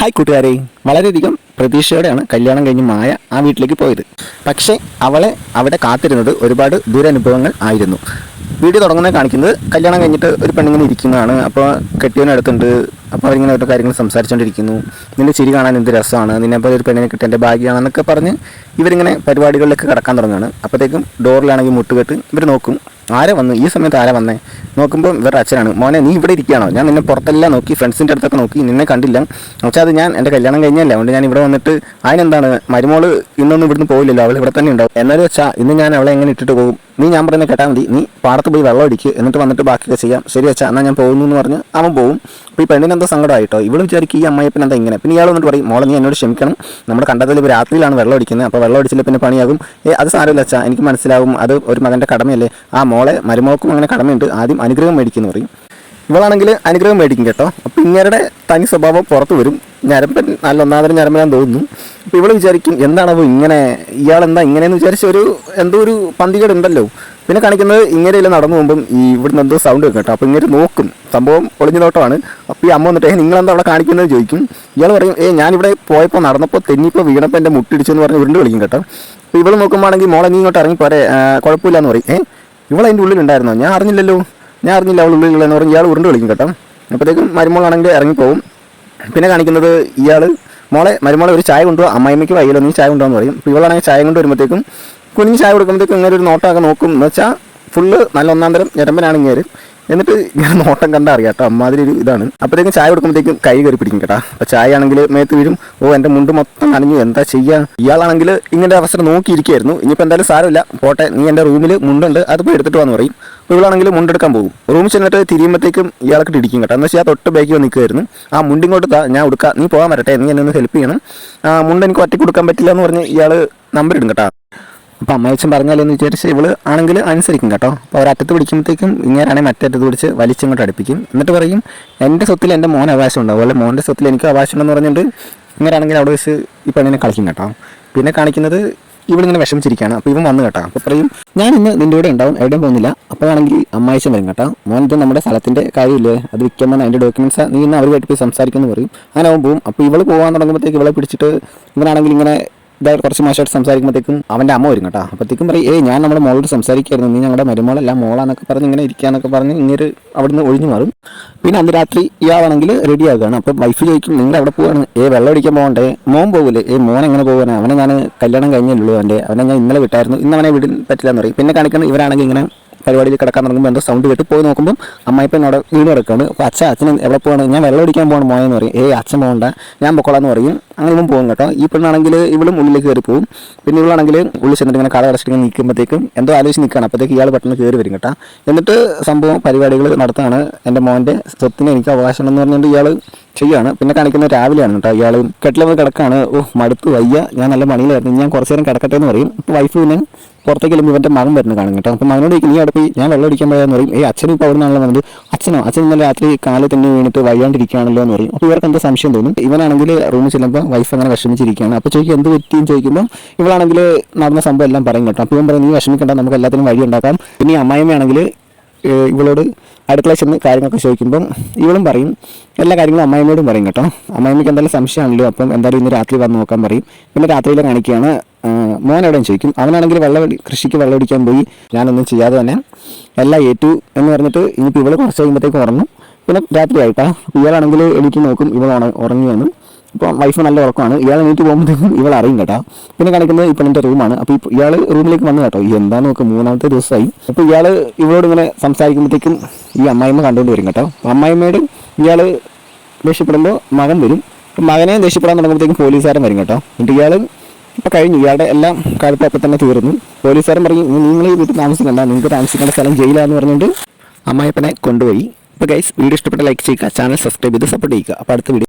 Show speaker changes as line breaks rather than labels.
Hi കൂട്ടുകാരെ, വളരെയധികം പ്രതീക്ഷയോടെയാണ് കല്യാണം കഴിഞ്ഞ് മായ ആ വീട്ടിലേക്ക് പോയത്. പക്ഷേ അവളെ അവിടെ കാത്തിരുന്നത് ഒരുപാട് ദുരനുഭവങ്ങൾ ആയിരുന്നു. വീഡിയോ തുടങ്ങുന്നത് കാണിക്കുന്നത് കല്യാണം കഴിഞ്ഞിട്ട് ഒരു പെണ്ണിങ്ങനെ ഇരിക്കുന്നതാണ്. അപ്പോൾ കെട്ടിയവനടുത്തുണ്ട്. അപ്പോൾ അവരിങ്ങനെ ഓരോ കാര്യങ്ങൾ സംസാരിച്ചുകൊണ്ടിരിക്കുന്നു. നിന്റെ ചിരി കാണാൻ എന്ത് രസമാണ്, നിന്നെപ്പോൾ ഒരു പെണ്ണിനെ കിട്ടിയ എൻ്റെ ഭാഗ്യമാണെന്നൊക്കെ പറഞ്ഞ് ഇവരിങ്ങനെ പരിപാടികളിലേക്ക് കടക്കാൻ തുടങ്ങുകയാണ്. അപ്പോഴത്തേക്കും ഡോറിലാണെങ്കിൽ മുട്ടുകെട്ട് ഇവർ നോക്കും, ആരെ വന്നു ഈ സമയത്ത്, ആരെ വന്നേ നോക്കുമ്പോൾ ഇവരുടെ അച്ഛനാണ്. മോനെ നീ ഇവിടെ ഇരിക്കുകയാണോ? ഞാൻ നിന്നെ പുറത്തെല്ലാം നോക്കി, ഫ്രണ്ട്സിൻ്റെ അടുത്തൊക്കെ നോക്കി, നിന്നെ കണ്ടില്ല. പക്ഷേ അത് ഞാൻ എൻ്റെ കല്യാണം കഴിഞ്ഞല്ലേ, അതുകൊണ്ട് ഞാൻ ഇവിടെ വന്നിട്ട് അതിനെന്താണ്, മരുമോള് ഇന്നൊന്നും ഇവിടുന്ന് പോയില്ലല്ലോ, അവൾ ഇവിടെ തന്നെ ഉണ്ടാവും. എന്നാലും വെച്ചാൽ ഇന്ന് ഞാൻ അവളെ എങ്ങനെ ഇട്ടിട്ട് പോകും, നീ ഞാൻ പറയുന്നത് കേട്ടാൽ മതി, നീ പാടത്ത് പോയി വെള്ളം അടിക്കുക, എന്നിട്ട് വന്നിട്ട് ബാക്കിയൊക്കെ ചെയ്യാം. ശരി വെച്ചാൽ എന്നാൽ ഞാൻ പോകുന്നു എന്ന് പറഞ്ഞ് അവൻ പോകും. അപ്പോൾ ഈ പെണ്ണിന് എന്താ സങ്കടമായിട്ടോ, ഇവള് വിചാരിക്കും ഈ അമ്മയപ്പൻ എന്താ ഇങ്ങനെ. പിന്നെ ഇയാൾ വന്നിട്ട് പറയും, മോളെ നീ എന്നോട് ക്ഷമിക്കണം, നമ്മുടെ കണ്ടതിൽ ഇപ്പോൾ രാത്രിയിലാണ് വെള്ളം അടിക്കുന്നത്, അപ്പോൾ വെള്ളം അടിച്ചില്ല പിന്നെ പണിയാകും. അത് സാരമില്ല അച്ഛാ, എനിക്ക് മനസ്സിലാവും, അത് ഒരു മകൻ്റെ കടമയല്ലേ, ആ മോളെ മരുമോൾക്കും അങ്ങനെ കടമയുണ്ട്, ആദ്യം അനുഗ്രഹം മേടിക്കുന്നു പറയും. ഇവളാണെങ്കിൽ അനുഗ്രഹം മേടിക്കും കേട്ടോ. അപ്പോൾ ഇങ്ങരുടെ തനി സ്വഭാവം പുറത്ത് വരും. ഞരമ്പൻ നല്ല ഒന്നാമതരം ഞരമ്പനാന്ന് തോന്നുന്നു. അപ്പോൾ ഇവൾ വിചാരിക്കും എന്താണോ ഇങ്ങനെ, ഇയാളെന്താ ഇങ്ങനെയെന്ന് വിചാരിച്ച എന്തോ ഒരു പന്തികേടുണ്ടല്ലോ. പിന്നെ കാണിക്കുന്നത് ഇങ്ങനെയെല്ലാം നടന്നു പോകുമ്പം ഇവിടുന്ന് എന്തോ സൗണ്ട് കേട്ടോ. അപ്പോൾ ഇങ്ങനെ നോക്കും, സംഭവം ഒളിഞ്ഞു നോട്ടമാണ്. അപ്പോൾ ഈ അമ്മ വന്നിട്ട് നിങ്ങളെന്താ അവിടെ കാണിക്കുന്നത് ചോദിക്കും. ഇയാൾ പറയും ഞാനിവിടെ പോയപ്പോൾ നടന്നപ്പോൾ തെന്നിപ്പോൾ വീണപ്പോൾ എൻ്റെ മുട്ടിടിച്ചെന്ന് പറഞ്ഞ് ഉരുണ്ട് കളിക്കും കേട്ടോ. അപ്പോൾ ഇവൾ നോക്കുമ്പോഴാണെങ്കിൽ മോളെ നീ ഇങ്ങോട്ട് ഇറങ്ങി പോരെ, കുഴപ്പമില്ല എന്ന് പറയും. ഇവളതിൻ്റെ ഉള്ളിലുണ്ടായിരുന്നോ, ഞാൻ അറിഞ്ഞില്ല അവൾ ഉള്ളിലുള്ളതെന്ന് പറഞ്ഞ് ഇയാൾ ഉരുണ്ട് കളിക്കും കേട്ടോ. അപ്പോഴത്തേക്കും മരുമോളാണെങ്കിൽ ഇറങ്ങിപ്പോവും. പിന്നെ കാണിക്കുന്നത് ഇയാൾ മരുമോളെ ഒരു ചായ കൊണ്ടുപോകും, അമ്മായിമ്മയ്ക്ക് വയ്യല്ലോ നീ ചായ കൊണ്ടുപോകാന്ന് പറയും. അപ്പോൾ ഇവളാണെങ്കിൽ ചായ കൊണ്ട് വരുമ്പോഴത്തേക്കും കുഞ്ഞ് ചായ കൊടുക്കുമ്പോഴത്തേക്കും ഇങ്ങനെ ഒരു നോട്ടമൊക്കെ നോക്കും. എന്ന് വെച്ചാൽ ഫുള്ള് നല്ല ഒന്നാം തരം ഞരമ്പനാണ് ഇങ്ങനെ. എന്നിട്ട് ഇങ്ങനെ നോട്ടം കണ്ടാൽ അറിയാം കേട്ടോ, അമ്മാതിരി ഒരു ഇതാണ്. അപ്പോഴത്തേക്കും ചായ കൊടുക്കുമ്പോഴത്തേക്കും കൈ കയറി പിടിക്കും കേട്ടോ. അപ്പോൾ ചായ ആണെങ്കിൽ മേത്ത് വീഴും. എൻ്റെ മുണ്ട് മൊത്തം നനഞ്ഞു, എന്താ ചെയ്യുക. ഇയാളാണെങ്കിൽ ഇങ്ങനെ അവസരം നോക്കിയിരിക്കുകയായിരുന്നു. ഇനിയിപ്പോൾ എന്തായാലും സാരമില്ല, പോട്ടെ, നീ എൻ്റെ റൂമിൽ മുണ്ടുണ്ട്, അത് പോയി എടുത്തിട്ട് വന്ന് പറയും. അപ്പോൾ ഇവളാണെങ്കിൽ മുണ്ടെടുക്കാൻ പോകും. റൂമിൽ ചെന്നിട്ട് തിരിയുമ്പോഴത്തേക്കും ഇയാൾക്ക് ഇടിക്കും കേട്ടോ. എന്ന് വെച്ചാൽ ആ തൊട്ട് ബാക്കി നിൽക്കുമായിരുന്നു. ആ മുണ്ടിങ്ങോട്ട് ഞാൻ ഉടുക്കാം, നീ പോകാൻ വരട്ടെ, നീ എന്നെ ഒന്ന് ഹെൽപ്പ് ചെയ്യണം, മുണ്ട് എനിക്ക് ഒറ്റയ്ക്ക് കൊടുക്കാൻ പറ്റില്ല എന്ന് പറഞ്ഞ് ഇയാൾ നമ്പർ ഇടും കേട്ടോ. അപ്പോൾ അമ്മയച്ഛൻ പറഞ്ഞാലെന്ന് വിചാരിച്ച് ഇവള് ആണെങ്കിൽ അനുസരിക്കും കേട്ടോ. അപ്പോൾ ഒരറ്റത്ത് പിടിക്കുമ്പോഴത്തേക്കും ഇങ്ങനെയാണെങ്കിൽ മറ്റേ അറ്റത്ത് പിടിച്ച് വലിച്ചിങ്ങോട്ട് അടുപ്പിക്കും. എന്നിട്ട് പറയും എൻ്റെ സ്വത്തിൽ എൻ്റെ മോൻ അവകാശം ഉണ്ടാവും, അതുപോലെ മോൻ്റെ സ്വത്തിൽ എനിക്ക് അവകാശം ഉണ്ടെന്ന് പറഞ്ഞിട്ട് ഇങ്ങനെയാണെങ്കിൽ അവിടെ വെച്ച് ഈ പെണ്ണിനെ കളിക്കും കേട്ടോ. പിന്നെ കാണിക്കുന്നത് ഇവളിങ്ങനെ വിഷമിച്ചിരിക്കുകയാണ്. അപ്പോൾ ഇവൻ വന്നു കേട്ടോ. അപ്പോൾ പറയും ഞാൻ ഇന്ന് നിൻ്റെ കൂടെ ഉണ്ടാവും, എവിടെയും പോകുന്നില്ല. അപ്പോഴാണെങ്കിൽ അമ്മായിച്ചൻ വരും കേട്ടോ. മോൻ ഇത് നമ്മുടെ സ്ഥലത്തിൻ്റെ കാര്യമില്ലേ, അത് വിൽക്കുമ്പോൾ അതിൻ്റെ ഡോക്യുമെൻറ്റ്സ് നീ ഇന്ന് അവരുമായിട്ട് പോയി സംസാരിക്കുമെന്ന് പറയും. അങ്ങനെ അവൻ പോകും. അപ്പോൾ ഇവൾ പോകാൻ തുടങ്ങുമ്പോഴത്തേക്ക് ഇവളെ പിടിച്ചിട്ട് ഇവനാണെങ്കിൽ ഇങ്ങനെ ഇതായിട്ട് കുറച്ച് മോശമായിട്ട് സംസാരിക്കുമ്പോഴത്തേക്കും അവൻ്റെ അമ്മ വരും കേട്ടോ. അപ്പോഴത്തേക്കും പറയും ഞാൻ നമ്മുടെ മോളോട് സംസാരിക്കായിരുന്നു, നീ ഞങ്ങളുടെ മരുമോളല്ല മോളാന്നൊക്കെ പറഞ്ഞ് ഇങ്ങനെ ഇരിക്കാന്നൊക്കെ പറഞ്ഞ് ഇങ്ങനെ അവിടുന്ന് ഒഴിഞ്ഞു മാറും. പിന്നെ അന്ന് രാത്രി ഇയാളാണെങ്കിൽ റെഡി ആകുകയാണ്. അപ്പോൾ വൈഫ് ചോദിക്കും നിങ്ങൾ അവിടെ പോവാണ്, വെള്ളം അടിക്കാൻ പോകണ്ടേ, മോൻ പോകില്ലേ, മോൻ എങ്ങനെ പോകാനാണ്, അവനെ ഞാൻ കല്യാണം കഴിഞ്ഞുള്ളൂ, അവനെ ഞാൻ ഇന്നലെ വിട്ടായിരുന്നു, ഇന്ന് അവനെ വിടാൻ പറ്റില്ല എന്ന് പറയും. പിന്നെ കാണിക്കുന്നത് ഇവരാണെങ്കിൽ ഇങ്ങനെ പരിപാടിയിൽ കിടക്കാൻ തുടങ്ങുമ്പോൾ എന്തോ സൗണ്ട് കേട്ട് പോയി നോക്കുമ്പോൾ അമ്മായിപ്പൻ അവിടെ വീട് കിടക്കുകയാണ്. അപ്പോൾ അച്ഛൻ എവിടെ പോകണം, ഞാൻ വെള്ളം അടിക്കാൻ പോകണം മോയെന്ന് പറയും. അച്ഛൻ പോകണ്ട, ഞാൻ പൊക്കോളാന്ന് പറയും. അങ്ങനെ ഇവൻ പോകും കേട്ടോ. ഈ പെണ്ണാണെങ്കിൽ ഇവളും ഉള്ളിലേക്ക് കയറി പോകും. പിന്നെ ഇവളാണെങ്കിൽ ഉള്ളിൽ ചെന്നിട്ട് ഇങ്ങനെ കട അടച്ചിട്ട് നിൽക്കുമ്പോഴത്തേക്കും എന്തോ ആലോചിച്ച് നിൽക്കുകയാണ്. അപ്പോഴത്തേക്ക് ഇയാൾ പെട്ടെന്ന് കയറി വരും കേട്ടോ. എന്നിട്ട് സംഭവം പരിപാടികൾ നടത്തുകയാണ്. എൻ്റെ മോൻ്റെ സ്വത്തിന് എനിക്ക് അവകാശം എന്ന് പറഞ്ഞുകൊണ്ട് ഇയാൾ ചെയ്യുകയാണ്. പിന്നെ കാണിക്കുന്നത് രാവിലെയാണ് കേട്ടോ. ഇയാൾ കെട്ടിലവർ കിടക്കുകയാണ്. മടുത്ത് വയ്യ, ഞാൻ നല്ല മണിയിലായിരുന്നു, ഞാൻ കുറച്ച് നേരം കിടക്കട്ടെ എന്ന് പറയും. അപ്പോൾ വൈഫ് പിന്നെ പുറത്തേക്ക് ഇവൻ്റെ മകൻ വരുന്നത് കാണും കേട്ടോ. അപ്പോൾ മകനോട് നീ അവിടെ പോയി ഞാൻ വെള്ളം അടിക്കാൻ പോയാന്ന് പറയും. അച്ഛനും ഇപ്പോൾ അവിടെ നിന്നാണല്ലോ വന്നത്, അച്ഛൻ ഇന്നലെ രാത്രി കാല് തന്നെ വീണിട്ട് വയ്യാണ്ടിരിക്കുകയാണല്ലോ എന്ന് പറയും. അപ്പോൾ ഇവർക്ക് എന്താ സംശയം തോന്നും. ഇവനാണെങ്കിൽ റൂമിൽ ചെല്ലുമ്പോൾ വൈഫ് അങ്ങനെ വിഷമിച്ചിരിക്കുകയാണ്. അപ്പോൾ ചോദിക്കും എന്ത് പറ്റിയെന്ന് ചോദിക്കുമ്പോൾ ഇവളാണെങ്കിൽ നടന്ന സംഭവം എല്ലാം പറയും കേട്ടോ. അപ്പോൾ ഇവൻ പറയും നീ വിഷമിക്കേണ്ട, നമുക്ക് എല്ലാത്തിനും വഴി ഉണ്ടാക്കാം. പിന്നെ ഈ അമ്മായിമ്മയാണെങ്കിൽ ഇവളോട് അടുക്കളയിൽ ചെന്ന് കാര്യങ്ങളൊക്കെ ചോദിക്കുമ്പം ഇവളും പറയും, എല്ലാ കാര്യങ്ങളും അമ്മായിമ്മയോടും പറയും കേട്ടോ. അമ്മായിമ്മയ്ക്ക് എന്തായാലും സംശയമാണല്ലോ, അപ്പം എന്തായാലും ഇന്ന് രാത്രി വന്ന് നോക്കാൻ പറയും. പിന്നെ രാത്രിയിൽ കാണിക്കുകയാണ് മോൻ എവിടെയും ചോദിക്കും. അവനാണെങ്കിൽ കൃഷിക്ക് വെള്ളം അടിക്കാൻ പോയി, ഞാനൊന്നും ചെയ്യാതെ തന്നെ എല്ലാം ഏറ്റു എന്ന് പറഞ്ഞിട്ട് ഇനിയിപ്പോൾ ഇവൾ കുറച്ച് കഴിയുമ്പോഴത്തേക്ക് ഉറങ്ങും. പിന്നെ രാത്രി ആയിട്ടാ. ഇയാളാണെങ്കിൽ എണീറ്റ് നോക്കും, ഇവൾ ഉറങ്ങി വന്നു. അപ്പോൾ വൈഫ് നല്ല ഉറക്കമാണ്. ഇയാൾ എണീറ്റ് പോകുമ്പോഴത്തേക്കും ഇവൾ അറിയും കേട്ടോ. പിന്നെ കാണിക്കുന്നത് ഇപ്പോൾ എൻ്റെ റൂമാണ്. അപ്പോൾ ഇയാൾ റൂമിലേക്ക് വന്നു കേട്ടോ. എന്താണെന്ന് നോക്കും, 3ാമത്തെ ദിവസമായി. അപ്പോൾ ഇയാൾ ഇവളോട് ഇങ്ങനെ സംസാരിക്കുമ്പോഴത്തേക്കും ഈ അമ്മായിമ്മ കണ്ടുകൊണ്ട് വരും കേട്ടോ. അമ്മായിമ്മയോട് ഇയാൾ ദേഷ്യപ്പെടുമ്പോൾ മകൻ വരും. അപ്പോൾ മകനെ ദേഷ്യപ്പെടാൻ തുടങ്ങുമ്പോഴത്തേക്കും പോലീസുകാരൻ വരും കേട്ടോ. എന്നിട്ട് ഇയാൾ ഇപ്പോൾ കഴിഞ്ഞു, ഇയാളുടെ എല്ലാം കാര്യത്തിൽ അപ്പം തന്നെ തീർന്നു. പോലീസുകാരൻ പറയും നിങ്ങൾ ഈ വീട്ടിൽ താമസിക്കണ്ട, നിങ്ങൾക്ക് താമസിക്കേണ്ട സ്ഥലം ജയിലാന്ന് പറഞ്ഞുകൊണ്ട് അമ്മായിപ്പനെ കൊണ്ടുപോയി. അപ്പോൾ ഗൈസ് വീഡിയോ ഇഷ്ടപ്പെട്ട ലൈക്ക് ചെയ്യുക, ചാനൽ സബ്സ്ക്രൈബ് ചെയ്ത് സപ്പോർട്ട് ചെയ്യുക. അപ്പോൾ അടുത്ത വീഡിയോ